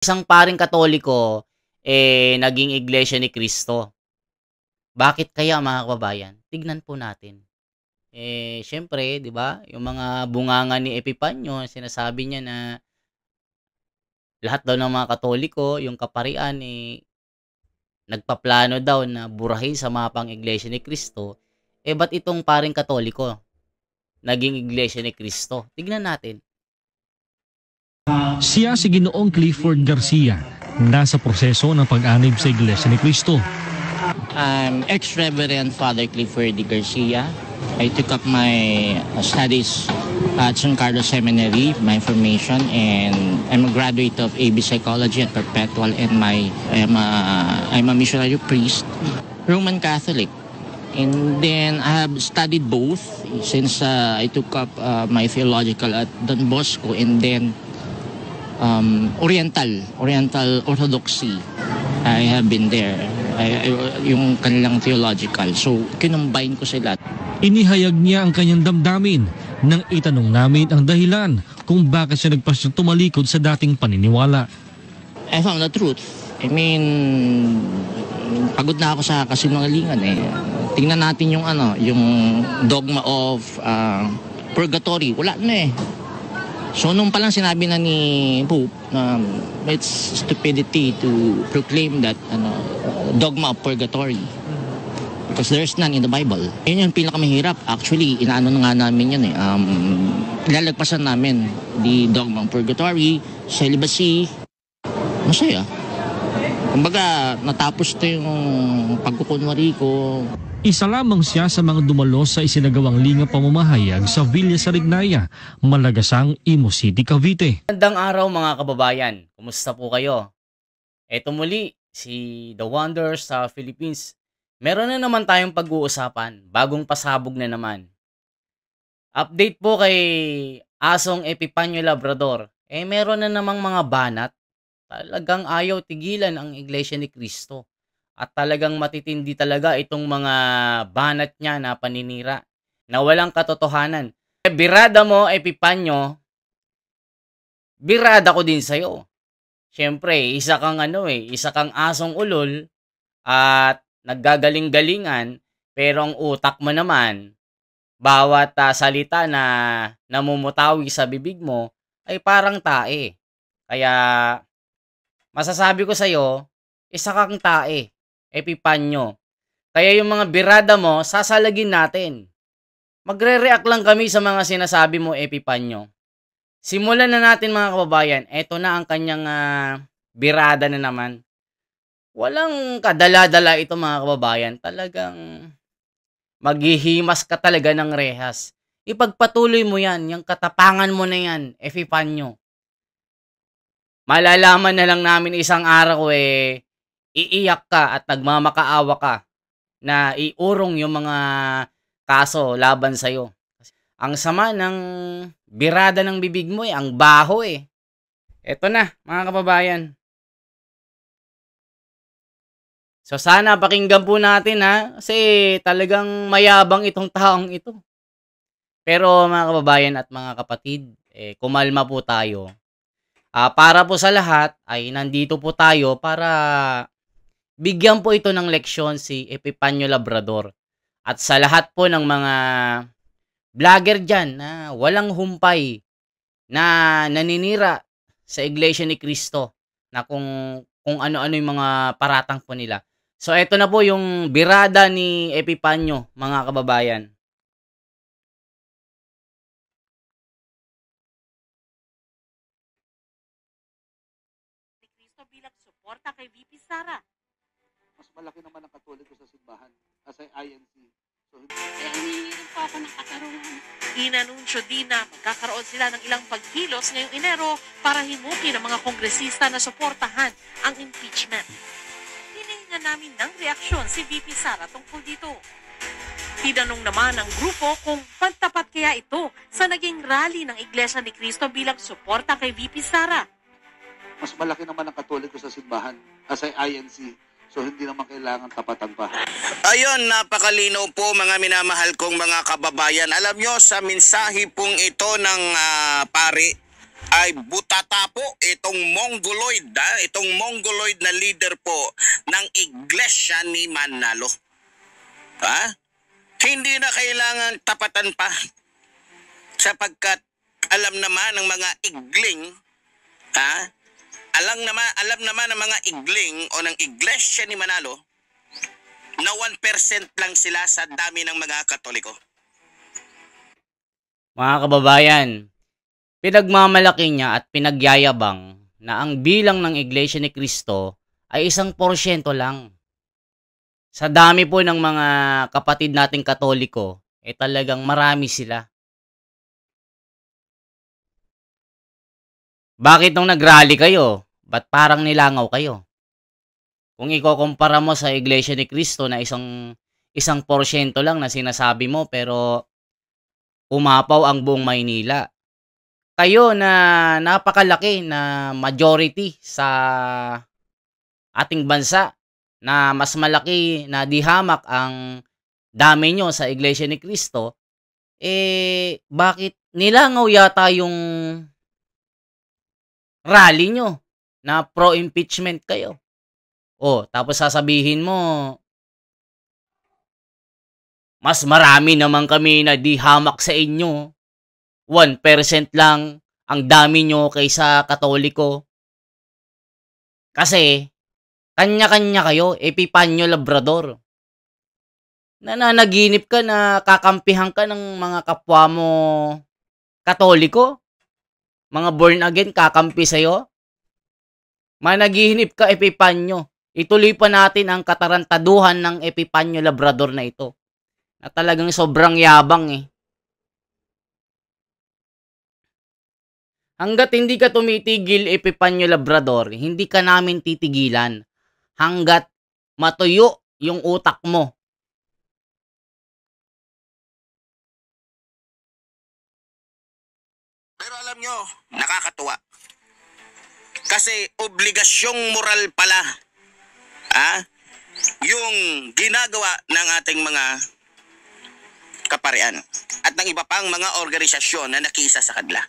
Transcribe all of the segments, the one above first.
Isang paring Katoliko, naging Iglesia ni Cristo. Bakit kaya mga kababayan? Tignan po natin. Siyempre 'di ba, yung mga bunganga ni Epifanio sinasabi niya na lahat daw ng mga Katoliko, yung kaparian, nagpaplano daw na burahin sa mapang Iglesia ni Cristo. Ba't itong paring Katoliko naging Iglesia ni Cristo? Tignan natin. Siya si Ginoong Clifford Garcia, nasa proseso ng pag-anib sa Iglesia ni Cristo. I'm ex-Reverend Father Clifford D. Garcia. I took up my studies at San Carlos Seminary, my formation, and I'm a graduate of AB Psychology at Perpetual, and I'm a missionary priest, Roman Catholic. And then I have studied both since I took up my theological at Don Bosco, and then Oriental Orthodoxy. I have been there. Yung kanilang theological. So, kinumbine ko sila. Inihayag niya ang kanyang damdamin nang itanong namin ang dahilan kung bakit siya nagpasyang tumalikod sa dating paniniwala. I found the truth. I mean, pagod na ako sa kasinungalingan eh. Tingnan natin yung yung dogma of purgatory. Wala na eh. So nung palang sinabi na ni Pope na it's stupidity to proclaim that dogma of purgatory because there's none in the Bible. Yun yung pinakamahirap. Actually, inaano na nga namin yun eh. Ilalagpasan namin the dogma of purgatory, celibacy. Masaya. Kumbaga, natapos to yung pagkukunwari ko. Isa lamang siya sa mga dumalo sa isinagawang lingap pamamahayag sa Villa Sarignaya, Malagasang, Imo City, Cavite. Magandang araw mga kababayan. Kumusta po kayo? Eto muli, si The Wonder sa Philippines. Meron na naman tayong pag-uusapan. Bagong pasabog na naman. Update po kay Asong Epifanio Labrador. Meron na namang mga banat. Talagang ayaw tigilan ang Iglesia ni Cristo. At talagang matitindi talaga itong mga banat niya na paninira na walang katotohanan. Birada mo, Epifanio, birada ko din sa'yo. Siyempre, isa kang isa kang asong ulol at naggagaling-galingan, pero ang utak mo naman, bawat salita na namumutawi sa bibig mo ay parang tae. Kaya masasabi ko sa'yo, isa kang tae. Epifanio. Kaya yung mga birada mo, sasalagin natin. Magre-react lang kami sa mga sinasabi mo, Epifanio. Simulan na natin mga kababayan. Ito na ang kanyang birada na naman. Walang kadala-dala ito mga kababayan. Talagang maghihimas ka talaga ng rehas. Ipagpatuloy mo yan. Yung katapangan mo na yan, Epifanio. Malalaman na lang namin isang araw iiyak ka at nagmamakaawa ka na iurong yung mga kaso laban sa'yo. Ang sama ng birada ng bibig mo ang baho eh. Eto na mga kababayan. So sana pakinggan po natin kasi talagang mayabang itong taong ito. Pero mga kababayan at mga kapatid, kumalma po tayo. Para po sa lahat ay nandito po tayo para bigyan po ito ng leksyon si Epifanio Labrador. At sa lahat po ng mga vlogger dyan na walang humpay na naninira sa Iglesia ni Cristo na kung ano-ano yung mga paratang po nila. So ito na po yung birada ni Epifanio mga kababayan. Ni Cristo bilang suporta kay VP Sara. Mas malaki naman ang Katoliko sa simbahan as INC. So, Kaya hinihingi rin po ako ng katarungan. Inanunsyo din na magkakaroon sila ng ilang pagkilos ngayong Enero para himukin ng mga kongresista na suportahan ang impeachment. Hinihingan namin ng reaksyon si VP Sara tungkol dito. Tinanong naman ng grupo kung pantapat kaya ito sa naging rally ng Iglesia ni Cristo bilang suporta kay VP Sara. mas malaki naman ang Katoliko sa simbahan as INC. So hindi naman kailangan tapatan pa. Ayun, napakalinaw po mga minamahal kong mga kababayan. Alam nyo, sa mensahe pong ito ng pari, ay butata po itong Mongoloid, itong Mongoloid na leader po ng Iglesia ni Manalo. Hindi na kailangan tapatan pa sapagkat alam naman ng mga igling, alam naman ng mga igling o ng Iglesia ni Manalo na 1% lang sila sa dami ng mga Katoliko. Mga kababayan, pinagmamalaki niya at pinagyayabang na ang bilang ng Iglesia ni Cristo ay 1% lang. Sa dami po ng mga kapatid nating Katoliko, talagang marami sila. Bakit nung nag-rally kayo, ba't parang nilangaw kayo? Kung ikukumpara mo sa Iglesia ni Cristo na isang porsyento lang na sinasabi mo pero umapaw ang buong Maynila. Kayo na napakalaki na majority sa ating bansa na mas malaki na dihamak ang dami nyo sa Iglesia ni Cristo, bakit nilangaw yata yung rally nyo na pro-impeachment kayo? Tapos sasabihin mo, mas marami naman kami na dihamak sa inyo. 1% lang ang dami nyo kaysa Katoliko. Kasi, kanya-kanya kayo, Epipanyo Labrador. Nananaginip ka na kakampihan ka ng mga kapwa mo Katoliko? Mga born again, kakampi sa'yo? Managinip ka, Epipanyo. Ituloy pa natin ang katarantaduhan ng Epipanyo Labrador na ito. Na talagang sobrang yabang Hanggat hindi ka tumitigil, Epipanyo Labrador, hindi ka namin titigilan. Hanggat matuyo yung utak mo. Pero alam nyo, nakakatuwa. Kasi obligasyong moral pala yung ginagawa ng ating mga kaparian at ng iba pang mga organisasyon na nakiisa sa kanila.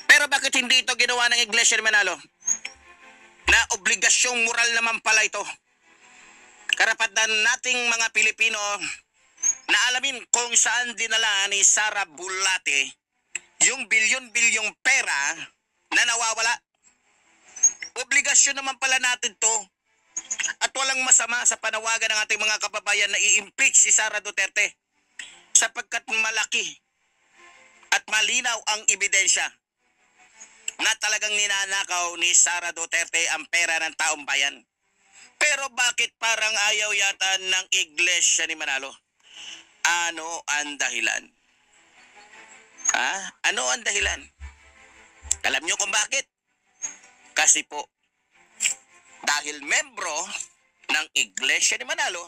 Pero bakit hindi ito ginawa ng Iglesia ni Manalo? Na obligasyong moral naman pala ito. Karapatan nating mga Pilipino na alamin kung saan dinala ni Sara Bulate yung bilyon-bilyong pera na nawawala. Obligasyon naman pala natin to. At walang masama sa panawagan ng ating mga kababayan na i-impeach si Sara Duterte sapagkat malaki at malinaw ang ebidensya na talagang ninanakaw ni Sara Duterte ang pera ng taong bayan. Pero bakit parang ayaw yata ng Iglesia ni Manalo? Ano ang dahilan? Ano ang dahilan? Alam nyo kung bakit? Kasi po, dahil membro ng Iglesia ni Manalo,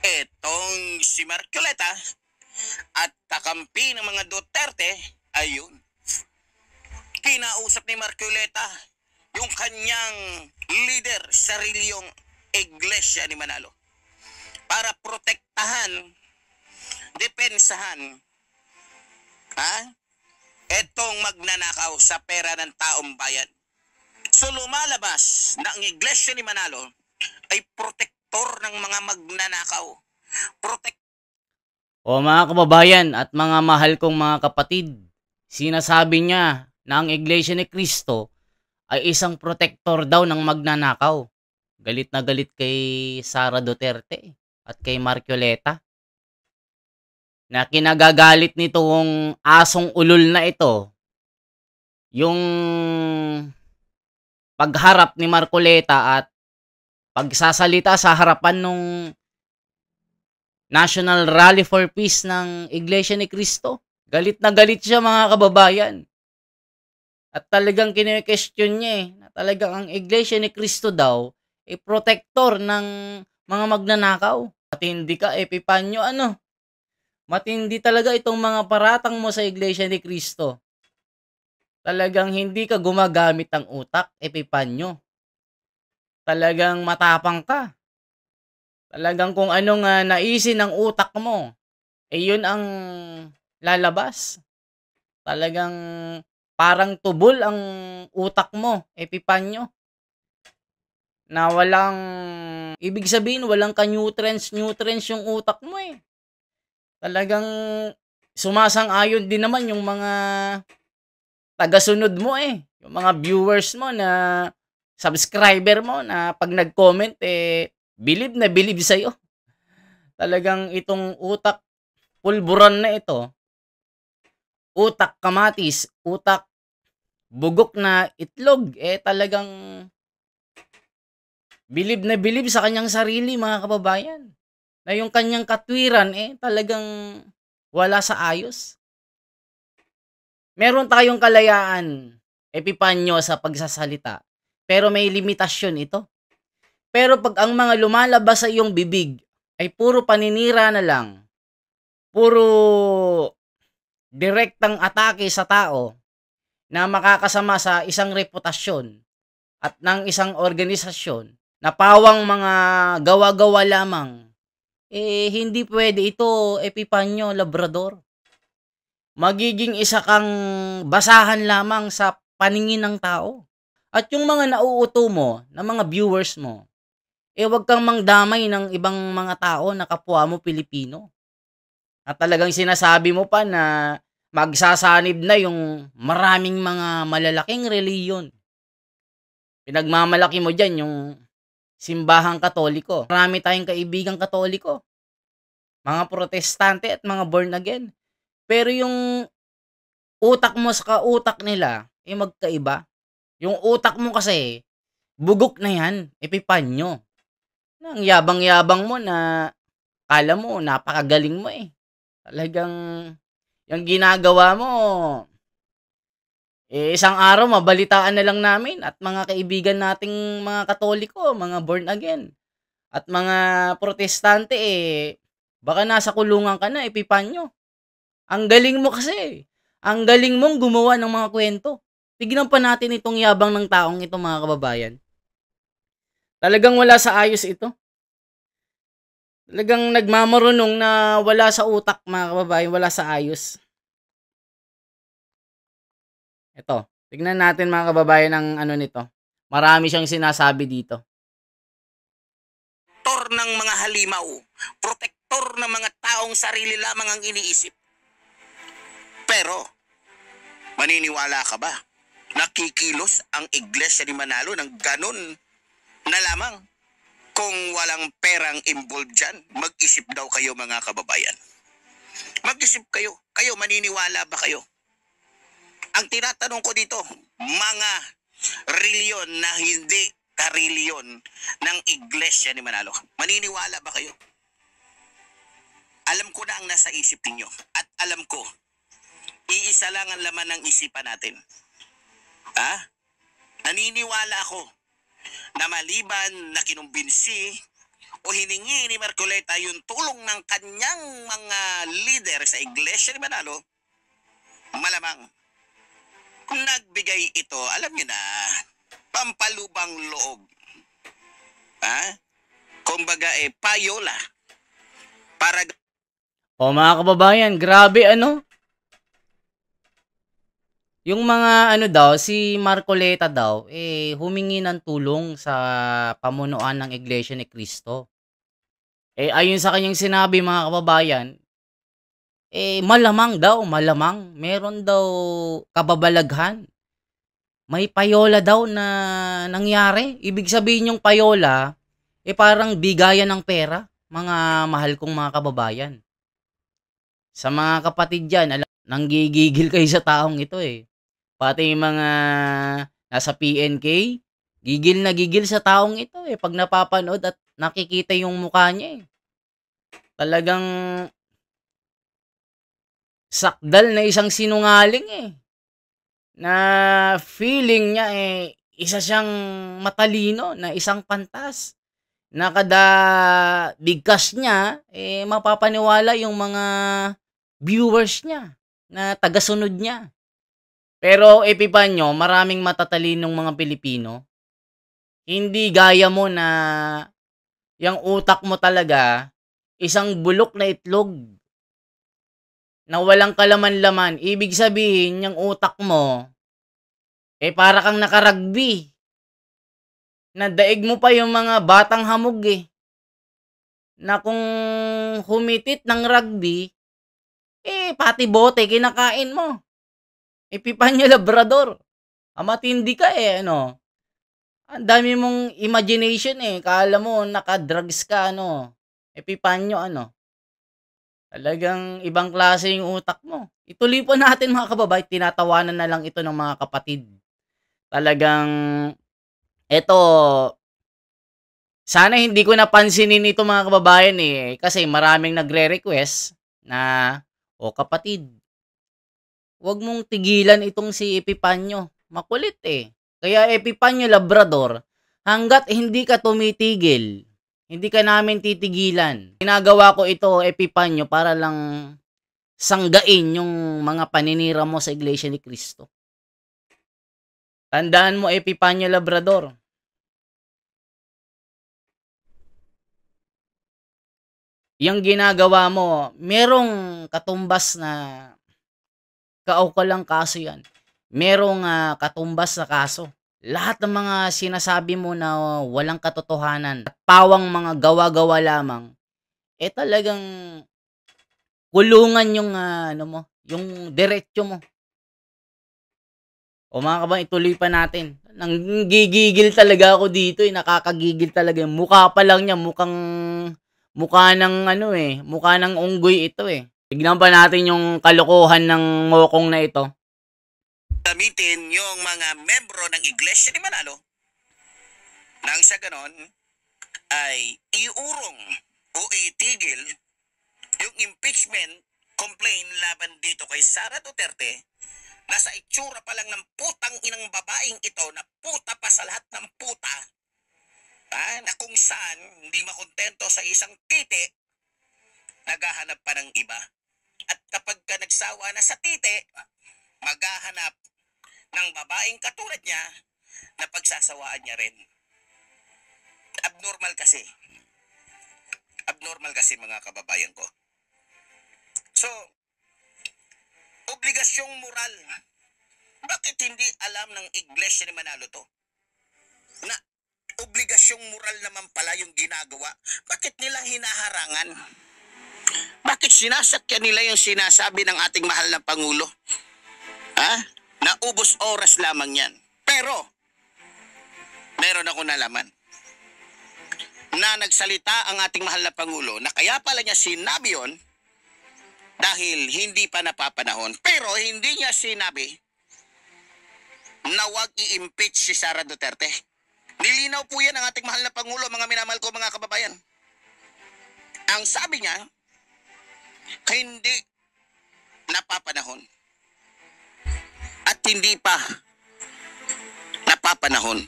etong si Marcoleta at kakampi ng mga Duterte, ayun, kinausap ni Marcoleta yung kanyang leader sa reliyong Iglesia ni Manalo para protektahan, depensahan etong magnanakaw sa pera ng taong bayan. So lumalabas na ang Iglesia ni Manalo ay protektor ng mga magnanakaw. Mga kababayan at mga mahal kong mga kapatid, sinasabi niya na ang Iglesia ni Cristo ay isang protektor daw ng magnanakaw. Galit na galit kay Sara Duterte at kay Marcoleta. Na kinagagalit nitong asong ulol na ito, yung pagharap ni Marcoleta at pagsasalita sa harapan ng National Rally for Peace ng Iglesia ni Cristo. Galit na galit siya, mga kababayan. At talagang kine-question niya na talagang ang Iglesia ni Cristo daw ay protector ng mga magnanakaw. At hindi ka, Epipanyo, matindi talaga itong mga paratang mo sa Iglesia ni Cristo. Talagang hindi ka gumagamit ng utak, Epipanyo. Talagang matapang ka. Talagang kung anong naisin ng utak mo, yun ang lalabas. Talagang parang tubol ang utak mo, Epipanyo, na walang ibig sabihin walang ka-nutrients yung utak mo eh. Talagang sumasang-ayon din naman yung mga tagasunod mo eh. Yung mga viewers mo na subscriber mo na pag nag-comment eh bilib na bilib sa'yo. Talagang itong utak pulburan na ito, utak kamatis, utak bugok na itlog, eh talagang bilib na bilib sa kanyang sarili mga kababayan. Na yung kanyang katwiran eh talagang wala sa ayos. Meron tayong kalayaan, Epipanyo, sa pagsasalita. Pero may limitasyon ito. Pero pag ang mga lumalabas sa iyong bibig ay puro paninira na lang, puro direktang atake sa tao na makakasama sa isang reputasyon at ng isang organisasyon na pawang mga gawa-gawa lamang, eh hindi pwede ito, Epipanyo Labrador. Magiging isa kang basahan lamang sa paningin ng tao. At yung mga nauuto mo, na mga viewers mo, eh wag kang mangdamay ng ibang mga tao na kapwa mo Pilipino. At talagang sinasabi mo pa na magsasanib na yung maraming mga malalaking reliyon. Pinagmamalaki mo dyan yung simbahang Katoliko. Marami tayong kaibigang Katoliko. Mga protestante at mga born again. Pero yung utak mo sa kautak nila, eh magkaiba. Yung utak mo kasi, bugok na yan, Epipanyo. Ang yabang-yabang mo na, kala mo, napakagaling mo eh. Talagang, yung ginagawa mo, eh isang araw, mabalitaan na lang namin at mga kaibigan nating mga Katoliko, mga born again, at mga protestante eh, baka nasa kulungan ka na, Epipanyo. Ang galing mo kasi. Ang galing mong gumawa ng mga kwento. Tignan pa natin itong yabang ng taong ito mga kababayan. Talagang wala sa ayos ito. Talagang nagmamarunong na wala sa utak mga kababayan, wala sa ayos. Ito, tignan natin mga kababayan ang ano nito. Marami siyang sinasabi dito. Protector ng mga halimaw, protektor ng mga taong sarili lamang ang iniisip. Pero, maniniwala ka ba? Nakikilos ang Iglesia ni Manalo ng ganun na lamang? Kung walang perang involved dyan, mag-isip daw kayo mga kababayan. Mag-isip kayo. Kayo, maniniwala ba kayo? Ang tinatanong ko dito, mga reliyon na hindi kareliyon ng Iglesia ni Manalo, maniniwala ba kayo? Alam ko na ang nasa isip ninyo at alam ko, iisa lang ang laman ng isipan natin. Naniniwala ako na maliban na kinumbinsi o hiningi ni Marcoleta yung tulong ng kanyang mga leader sa Iglesia ni Manalo, malamang nagbigay ito, alam niyo na, pampalubang loob. Kumbaga payola. Para O mga kababayan, grabe ano? Yung mga daw, si Marcoleta daw, eh humingi ng tulong sa pamunuan ng Iglesia ni Cristo. Eh ayon sa kanyang sinabi mga kababayan, eh malamang meron daw kababalaghan. May payola daw na nangyari. Ibig sabihin yung payola, eh parang bigayan ng pera, mga mahal kong mga kababayan. Sa mga kapatid dyan, nanggigigil kayo sa taong ito eh. Pati yung mga nasa PNK, gigil na gigil sa taong ito eh. Pag napapanood at nakikita yung mukha niya eh. Talagang sakdal na isang sinungaling eh. Na feeling niya eh, isa siyang matalino na isang pantas. Na kada bigkas niya, eh mapapaniwala yung mga viewers niya na tagasunod niya. Pero Epipanyo, maraming matatalinong mga Pilipino. Hindi gaya mo na yung utak mo talaga, isang bulok na itlog na walang kalaman-laman. Ibig sabihin, yung utak mo, para kang nakaragbi. Nadaig mo pa yung mga batang hamog na kung humitit ng rugby, pati bote kinakain mo. Epipanyo Labrador. Matindi ka ano. Ang dami mong imagination Kala mo naka-drugs ka Epipanyo Talagang ibang klase yung utak mo. Ituloy po natin mga kababayan, tinatawanan na lang ito ng mga kapatid. Talagang eto, sana hindi ko napansinin ito mga kababayan kasi maraming nagre-request na, kapatid, wag mong tigilan itong si Epipanyo. Makulit Kaya Epipanyo Labrador, hanggat hindi ka tumitigil, hindi ka namin titigilan. Ginagawa ko ito, Epipanyo, para lang sanggain yung mga paninira mo sa Iglesia ni Cristo. Tandaan mo, Epipanyo Labrador. Yung ginagawa mo, merong katumbas na kaukulang kaso yan. Merong katumbas na kaso. Lahat ng mga sinasabi mo na walang katotohanan at pawang mga gawa-gawa lamang, talagang kulungan yung yung diretso mo. O mga kabayan, ituloy pa natin. Nanggigigil talaga ako dito nakakagigil talaga. Mukha pa lang niya, mukha ng mukha ng unggoy ito Tignan pa natin yung kalokohan ng mokong na ito. Gamitin yung mga membro ng Iglesia ni Manalo nang sa ganon ay iurong o itigil yung impeachment complaint laban dito kay Sara Duterte na sa itsura pa lang ng putang inang babaeng ito na puta pa sa lahat ng puta na kung saan hindi makontento sa isang titi naghahanap pa ng iba at kapag ka nagsawa na sa titi maghahanap ng babaeng katulad niya na pagsasawaan niya rin. Abnormal kasi. Abnormal kasi mga kababayan ko. So, obligasyong moral. Bakit hindi alam ng Iglesia ni Manalo to? Na obligasyong moral naman pala yung ginagawa. Bakit nila hinaharangan? Bakit sinasakyan nila yung sinasabi ng ating mahal na Pangulo? Naubos oras lamang yan. Pero, meron ako nalaman na nagsalita ang ating mahal na Pangulo na kaya pala niya sinabi yun dahil hindi pa napapanahon. Pero hindi niya sinabi na wag i-impeach si Sara Duterte. Nilinaw po yan ng ating mahal na Pangulo, mga minamahal ko mga kababayan. Ang sabi niya, hindi napapanahon. At hindi pa napapanahon.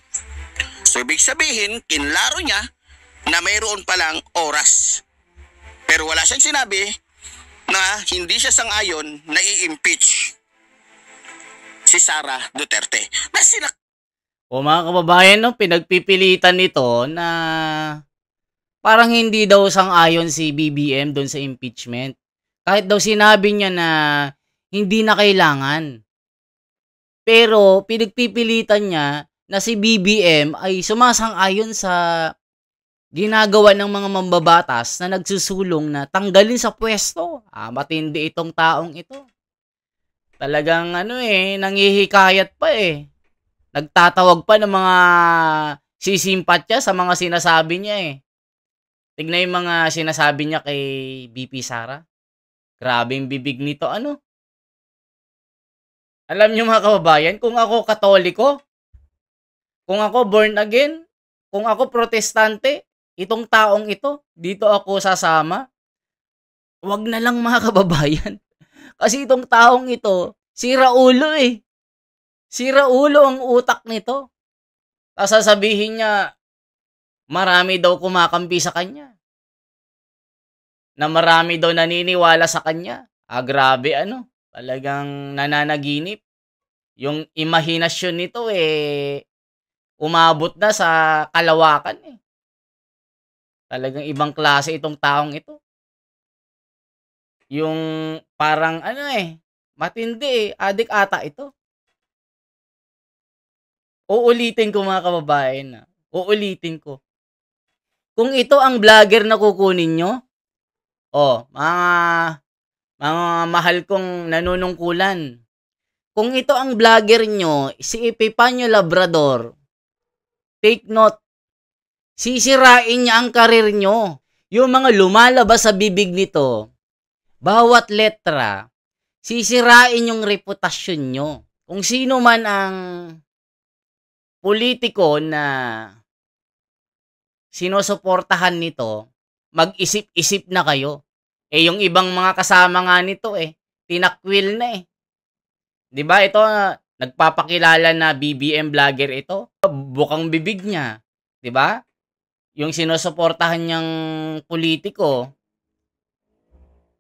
So, ibig sabihin, kinlaro niya na mayroon palang oras. Pero wala siyang sinabi na hindi siya sang-ayon na i-impeach si Sara Duterte. Mga kababayan, pinagpipilitan nito na parang hindi daw sang-ayon si BBM doon sa impeachment. Kahit daw sinabi niya na hindi na kailangan. Pero pinagpipilitan niya na si BBM ay sumasang-ayon sa ginagawa ng mga mambabatas na nagsusulong na tanggalin sa pwesto. Matindi itong taong ito. Talagang nanghihikayat pa Nagtatawag pa ng mga sisimpatya sa mga sinasabi niya Tignan yung mga sinasabi niya kay BP Sara. Grabe yung bibig nito. Alam niyo mga kababayan, kung ako Katoliko, kung ako born again, kung ako protestante, itong taong ito, dito ako sasama. Wag na lang mga kababayan. Kasi itong taong ito, sira ulo Sira ulo ang utak nito. Tapos sasabihin niya, marami daw kumakampi sa kanya. Na marami daw naniniwala sa kanya. Grabe talagang nananaginip. Yung imahinasyon nito umabot na sa kalawakan Talagang ibang klase itong taong ito. Yung parang ano matindi adik ata ito. Uulitin ko mga kababayan uulitin ko. Kung ito ang vlogger na kukunin nyo, mga mahal kong nanunungkulan, kung ito ang vlogger nyo, si Epifanio Labrador, take note, sisirain niya ang karir nyo. Yung mga lumalabas sa bibig nito, bawat letra, sisirain yung reputasyon nyo. Kung sino man ang politiko na sinusuportahan nito, mag-isip-isip na kayo. Yung ibang mga kasama nga nito tinakwil na 'Di ba ito nagpapakilala na BBM vlogger ito? Bukang bibig niya, 'di ba? Yung sinusuportahan niyang politiko.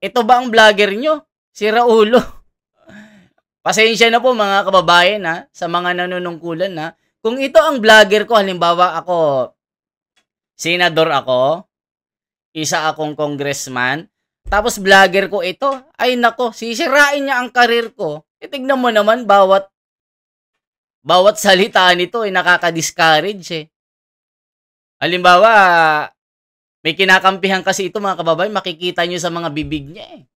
Ito ba ang vlogger nyo? Si Raulo. Pasensya na po mga kababayan sa mga nanunungkulan Kung ito ang vlogger ko, halimbawa ako, senador ako, isa akong congressman, tapos vlogger ko ito, ay nako, sisirain niya ang karir ko. Tignan mo naman, bawat salita nito ay nakaka-discourage Halimbawa, may kinakampihan kasi ito mga kababayan, makikita nyo sa mga bibig niya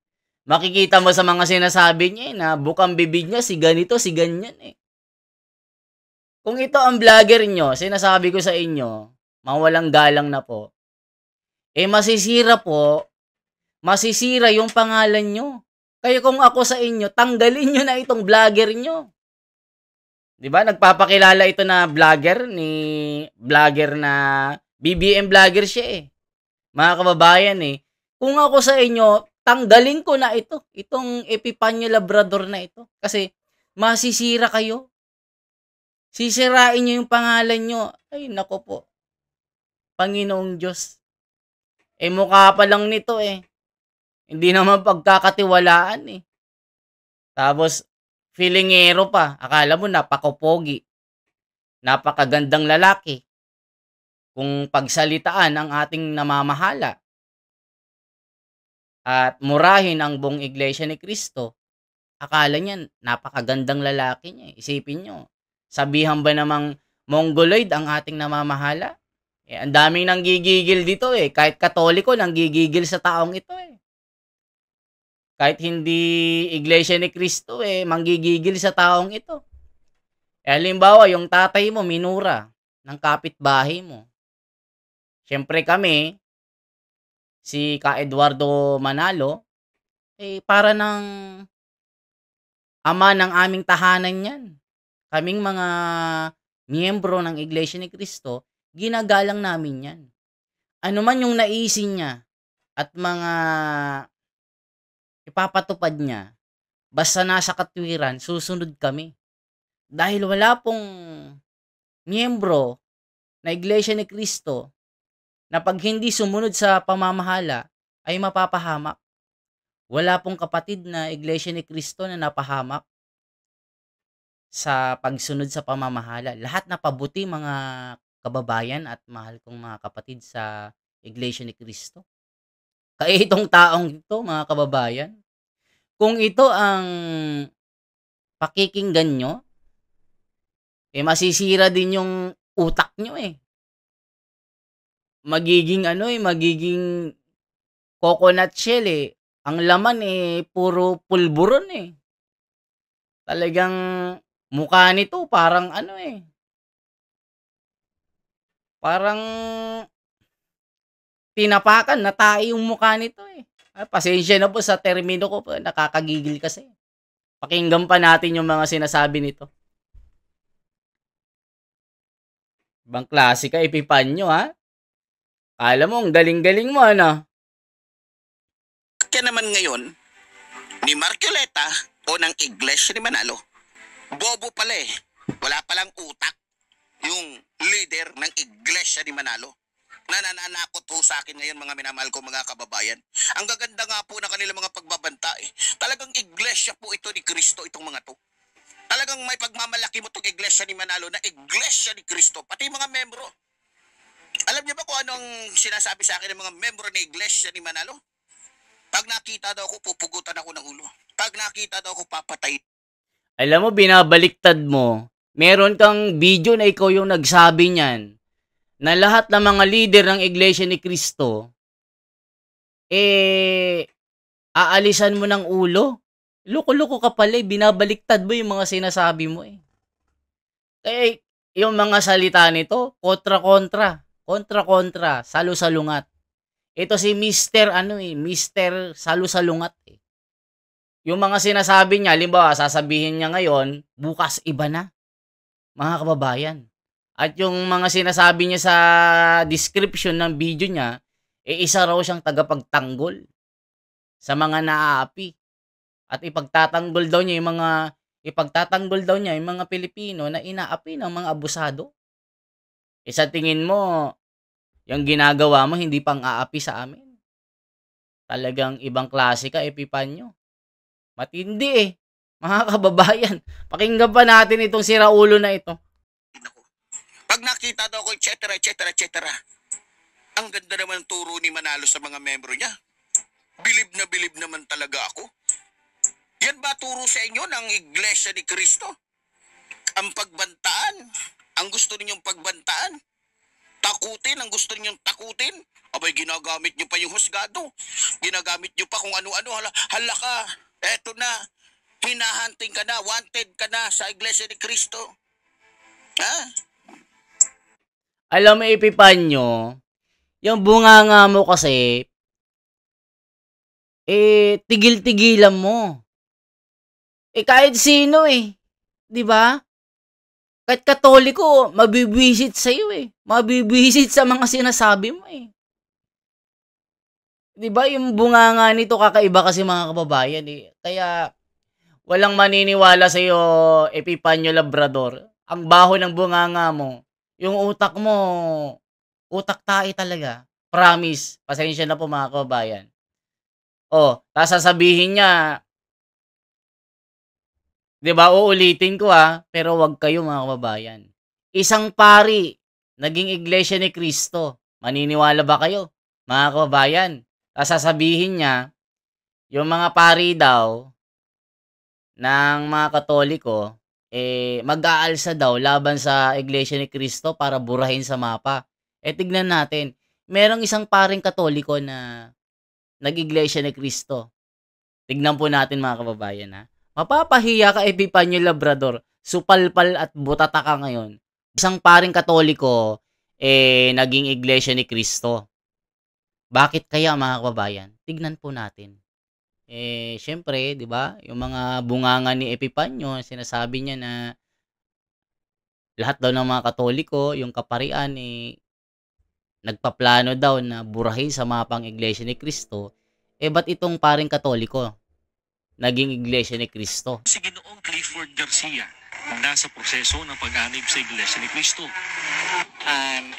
Makikita mo sa mga sinasabi niya na bukang bibig niya, si ganito, si ganyan Kung ito ang vlogger nyo, sinasabi ko sa inyo, mawalang galang na po, masisira yung pangalan nyo. Kaya kung ako sa inyo, tanggalin nyo na itong vlogger nyo. Diba? Nagpapakilala ito na vlogger na BBM vlogger siya Mga kababayan Kung ako sa inyo, tanggalin ko na ito. Itong Epifanio Labrador na ito. Kasi masisira kayo. Sisirain nyo yung pangalan nyo. Ay, nako po. Panginoong Diyos. Mukha pa lang nito Hindi naman pagkakatiwalaan Tapos, filingero pa. Akala mo napakapogi. Napakagandang lalaki. Kung pagsalitaan ang ating namamahala. At murahin ang buong Iglesia ni Cristo. Akala niya, napakagandang lalaki niya. Isipin nyo. Sabihan ba namang Mongoloid ang ating namamahala? Ang daming nanggigigil dito Kahit Katoliko, nanggigigil sa taong ito Kahit hindi Iglesia ni Cristo manggigigil sa taong ito. Halimbawa, yung tatay mo minura ng kapitbahay mo. Siyempre kami, si Ka Eduardo Manalo, para ng ama ng aming tahanan yan. Kaming mga miyembro ng Iglesia ni Cristo, ginagalang namin yan. Ano man yung naisin niya at mga ipapatupad niya, basta nasa katwiran, susunod kami. Dahil wala pong miyembro na Iglesia ni Cristo na pag hindi sumunod sa pamamahala ay mapapahamak. Wala pong kapatid na Iglesia ni Cristo na napahamak sa pagsunod sa pamamahala. Lahat na pabuti mga kababayan at mahal kong mga kapatid sa Iglesia ni Cristo. Kaya itong taong ito, mga kababayan, kung ito ang pakikinggan nyo, masisira din yung utak nyo Magiging magiging coconut shell Ang laman puro pulburon Talagang mukha nito parang parang tinapakan na tayo yung mukha nito Pasensya na po sa termino ko po, nakakagigil kasi. Pakinggan pa natin yung mga sinasabi nito. Ibang klase ka, Epifanio Kala mo, ang galing-galing mo Kaya naman ngayon, ni Marcoleta o ng Iglesia ni Manalo, bobo pala Wala palang utak yung leader ng Iglesia ni Manalo. Nananakot ho sa akin ngayon mga minamahal ko mga kababayan. Ang gaganda nga po ng kanilang mga pagbabanta Talagang iglesia po ito ni Kristo itong mga to. Talagang may pagmamalaki mo itong Iglesia ni Manalo na Iglesia ni Kristo, pati mga membro. Alam niyo ba kung anong sinasabi sa akin ng mga membro ng Iglesia ni Manalo? Pag nakita daw ako, pupugutan ako ng ulo. Pag nakita daw ako, papatay. Alam mo, binabaliktad mo. Meron kang video na ikaw yung nagsabi niyan na lahat ng mga leader ng Iglesia ni Cristo, aalisan mo ng ulo. Loko-loko ka pala, binabaliktad mo yung mga sinasabi mo eh. Kaya yung mga salita nito, kontra-kontra, salu-salungat. Ito si Mr. Salu-salungat eh. Yung mga sinasabi niya, halimbawa, sasabihin niya ngayon, bukas iba na, mga kababayan. At yung mga sinasabi niya sa description ng video niya, isa raw siyang tagapagtanggol sa mga naaapi. At ipagtatanggol daw niya yung mga Pilipino na inaapi ng mga abusado. Sa tingin mo, yung ginagawa mo hindi pang aapi sa amin. Talagang ibang klase ka, Epipanyo. Matindi eh. Mga kababayan, pakinggan pa natin itong siraulo na ito. Pag nakita daw ko, etc. Ang ganda naman ng turo ni Manalo sa mga membro niya. Bilib naman talaga ako. Yan ba turo sa inyo ng Iglesia ni Cristo? Ang pagbantaan, ang gusto ninyong pagbantaan? Takutin, ang gusto ninyong takutin? Abay, ginagamit nyo pa yung husgado. Ginagamit nyo pa kung ano-ano. Hala ka, eto na. Hinahunting ka na, wanted ka na sa Iglesia ni Cristo. Ha? Alam mo, Epipanyo, yung bunganga mo kasi, tigil-tigilan mo. Kahit sino di ba? Kahit Katoliko, mabibwisit sa iyo Mabibwisit sa mga sinasabi mo Di ba? Yung bunganga nito kakaiba kasi mga kababayan Kaya walang maniniwala sa iyo, Epipanyo Labrador. Ang baho ng bunganga mo. Yung utak mo, utak tae talaga. Promise. Pasensya na po mga kababayan. Tapos sasabihin niya, di ba, uulitin ko pero wag kayo mga kababayan. Isang pari, naging Iglesia ni Cristo. Maniniwala ba kayo, mga kababayan? Tapos sasabihin niya, yung mga pari daw, ng mga Katoliko, mag-aalsa daw laban sa Iglesia ni Cristo para burahin sa mapa. Tignan natin, merong isang paring Katoliko na nag-Iglesia ni Cristo. Tignan po natin mga kababayan Mapapahiya ka, Epipanyo Labrador. Supalpal at butata ka ngayon. Isang paring Katoliko, naging Iglesia ni Cristo. Bakit kaya mga kababayan? Tignan po natin. Syempre, di ba? Yung mga bunganga ni Epipanyo, sinasabi niya na lahat daw ng mga Katoliko, yung kaparian, nagpaplano daw na burahin sa mapang Iglesia ni Cristo. Ba't itong paring Katoliko naging Iglesia ni Cristo? Si Ginoong Clifford Garcia, nasa proseso ng pag-anib sa Iglesia ni Cristo.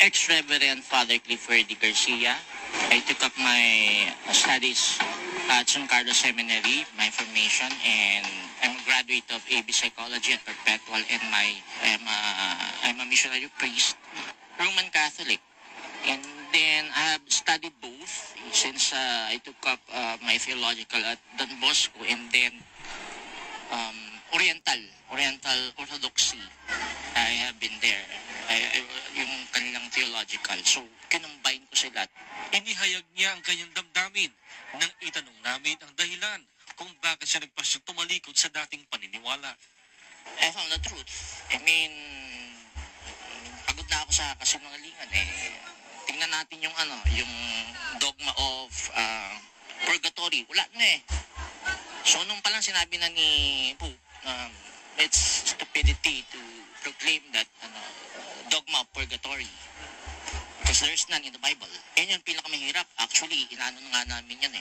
Ex-Reverend Father Clifford Garcia. I took up my studies at San Carlos Seminary, my formation, and I'm a graduate of AB Psychology at Perpetual, and I'm a missionary priest, Roman Catholic. And then I have studied both since I took up my theological at Don Bosco, and then Oriental Orthodoxy. I have been there. Yung kanilang theological. So, kinumbine ko sila. Inihayag niya ang kanyang damdamin nang itanong namin ang dahilan kung bakit siya nagpasyang tumalikod sa dating paniniwala. I found the truth. I mean, pagod na ako sa kasinungalingan Tingnan natin yung yung dogma of purgatory. Wala na So, nung palang sinabi na ni Pope, it's stupidity to proclaim that dogma of purgatory. Because there's none in the Bible. Yan yung pinakamahirap. Actually, inaano na nga namin yan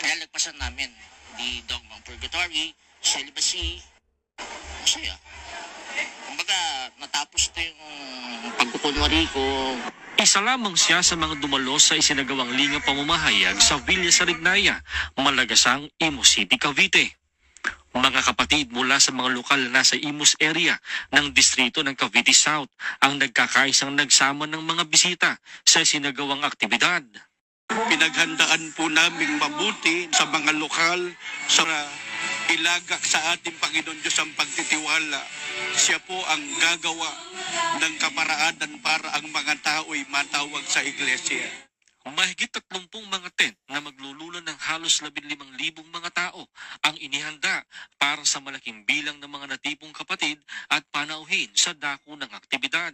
nilalagpasan namin the dogma of purgatory, celibacy. Masaya. Kumbaga, natapos na yung pagkukunwari ko. Isa lamang siya sa mga dumalo sa isinagawang linga pamamahayag sa Villa Sarignaya, Malagasang, Imus City, Cavite. Mga kapatid mula sa mga lokal na nasa Imus area ng distrito ng Cavite South ang nagkakaisang nagsama ng mga bisita sa sinagawang aktibidad. Pinaghandaan po naming mabuti sa mga lokal sa ilagak sa ating Panginoon Diyos ang pagtitiwala. Siya po ang gagawa ng kaparaanan para ang mga tao'y matawag sa iglesia. Mahigit 30 mga tent na maglululan ng halos 15,000 mga tao ang inihanda para sa malaking bilang ng mga natipong kapatid at panauhin sa dako ng aktibidad.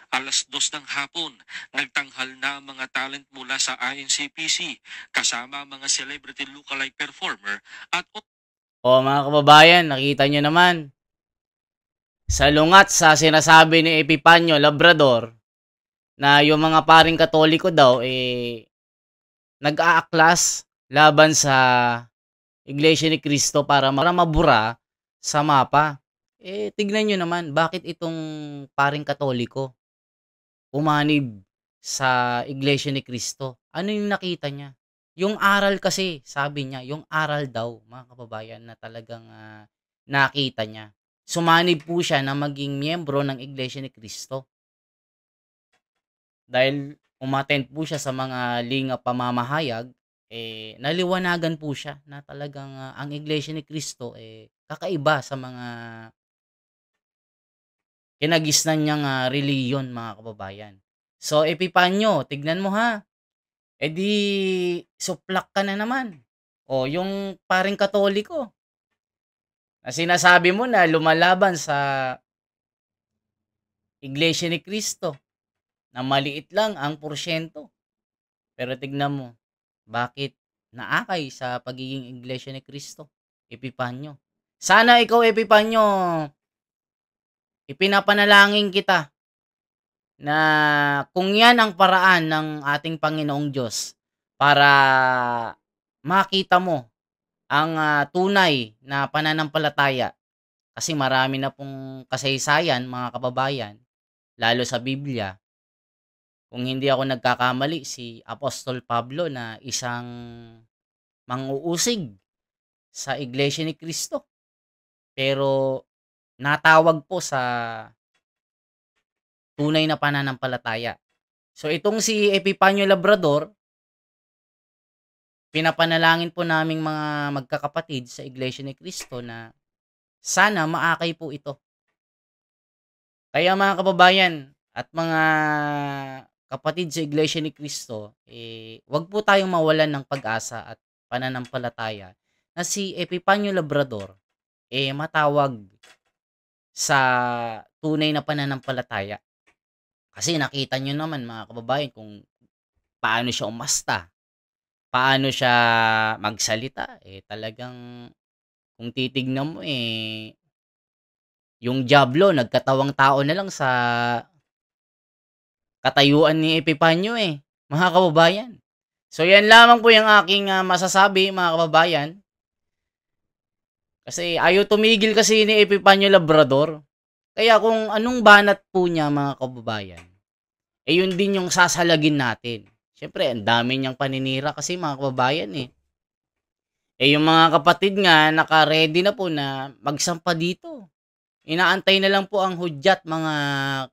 Alas 2 ng hapon, nagtanghal na ang mga talent mula sa INCPC kasama mga celebrity lookalike performer at O mga kababayan, nakita nyo naman. Salungat sa sinasabi ni Epipanyo Labrador na yung mga paring Katoliko daw nag-aaklas laban sa Iglesia ni Cristo para mabura sa mapa. Tignan nyo naman, bakit itong paring Katoliko umanib sa Iglesia ni Cristo? Ano yung nakita niya? Yung aral kasi, sabi niya, yung aral daw, mga kababayan, na talagang nakita niya. Sumanib po siya na maging miyembro ng Iglesia ni Cristo. Dahil umattend po siya sa mga lingap pamamahayag, naliwanagan po siya na talagang ang Iglesia ni Cristo kakaiba sa mga kinagisnan niyang reliyon, mga kababayan. So, Epipanyo, tignan mo ha. Suplak ka na naman. O, yung paring Katoliko na sinasabi mo na lumalaban sa Iglesia ni Cristo na maliit lang ang porsyento. Pero tignan mo, bakit naakay sa pagiging Iglesia ni Cristo? Epipanyo. Sana ikaw, Epipanyo, ipinapanalangin kita na kung yan ang paraan ng ating Panginoong Diyos para makita mo ang tunay na pananampalataya. Kasi marami na pong kasaysayan, mga kababayan, lalo sa Biblia. Kung hindi ako nagkakamali, si Apostol Pablo na isang manguusig sa Iglesia ni Cristo. Pero natawag po sa tunay na pananampalataya. So itong si Epipanyo Labrador, pinapanalangin po naming mga magkakapatid sa Iglesia ni Cristo na sana maakay po ito. Kaya mga kababayan at mga kapatid sa Iglesia ni Cristo, wag po tayong mawalan ng pag-asa at pananampalataya na si Epipanyo Labrador matawag sa tunay na pananampalataya. Kasi nakita nyo naman, mga kababayan, kung paano siya umasta, paano siya magsalita. Talagang kung titignan mo, yung Diablo nagkatawang tao na lang sa katayuan ni Epipanyo, mga kababayan. So yan lamang po yung aking masasabi, mga kababayan. Kasi ayaw tumigil kasi ni Epipanyo Labrador. Kaya kung anong banat po niya, mga kababayan, yun din yung sasalagin natin. Siyempre, ang dami niyang paninira kasi, mga kababayan, yung mga kapatid nga, naka-ready na po na magsampa dito. Inaantay na lang po ang hudyat, mga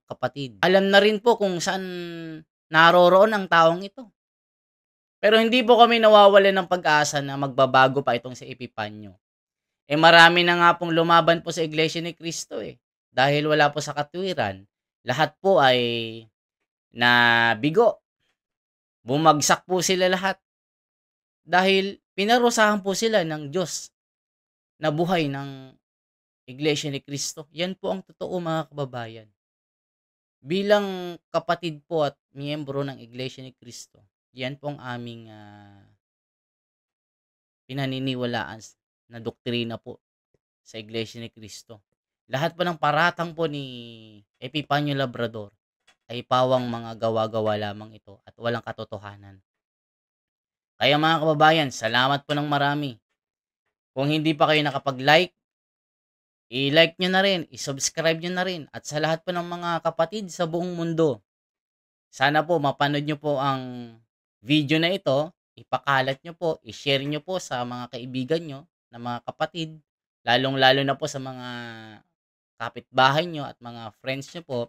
kapatid. Alam na rin po kung saan naroroon ang taong ito. Pero hindi po kami nawawalan ng pag-asa na magbabago pa itong si Epipanyo. Marami na nga pong lumaban po sa Iglesia ni Cristo dahil wala po sa katwiran. Lahat po ay nabigo. Bumagsak po sila lahat. Dahil pinarusahan po sila ng Diyos na buhay ng Iglesia ni Cristo. Yan po ang totoo, mga kababayan. Bilang kapatid po at miyembro ng Iglesia ni Cristo, yan po ang aming pinaniniwalaan na doktrina po sa Iglesia ni Cristo. Lahat po ng paratang po ni Epipanyo Labrador ay pawang mga gawa-gawa lamang ito at walang katotohanan. Kaya mga kababayan, salamat po ng marami. Kung hindi pa kayo nakapag-like, i-like nyo na rin, i-subscribe nyo na rin. At sa lahat po ng mga kapatid sa buong mundo, sana po mapanood nyo po ang video na ito, ipakalat nyo po, i-share nyo po sa mga kaibigan nyo na mga kapatid, lalong-lalo na po sa mga kapitbahay nyo at mga friends nyo po.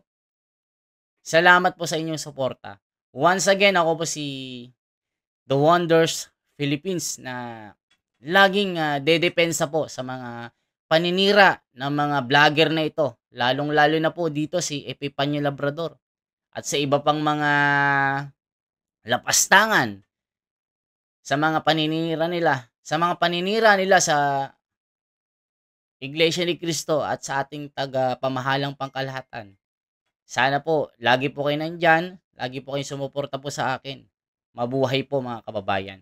Salamat po sa inyong suporta. Once again, ako po si The Wonders Philippines na laging dedepensa po sa mga paninira ng mga vlogger na ito. Lalong-lalo na po dito si Epifanio Labrador at sa iba pang mga lapastangan sa mga paninira nila sa Iglesia ni Cristo at sa ating taga-pamahalang pangkalahatan. Sana po, lagi po kayo nandyan, lagi po kayo sumuporta po sa akin. Mabuhay po mga kababayan.